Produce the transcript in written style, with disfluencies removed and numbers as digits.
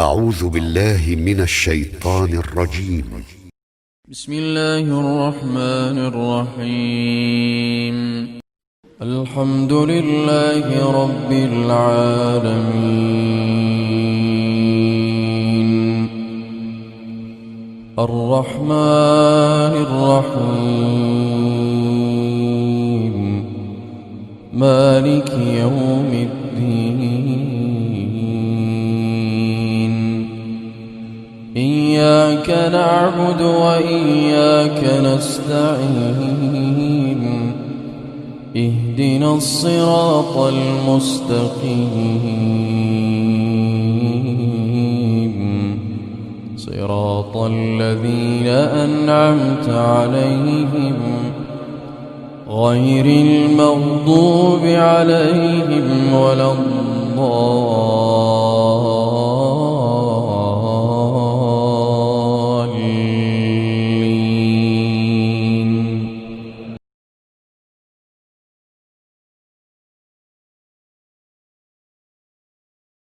أعوذ بالله من الشيطان الرجيم. بسم الله الرحمن الرحيم. الحمد لله رب العالمين، الرحمن الرحيم، مالك يوم الدين. إياك نعبد وإياك نستعين، اهدنا الصراط المستقيم، صراط الذين أنعمت عليهم غير المغضوب عليهم ولا الضالين.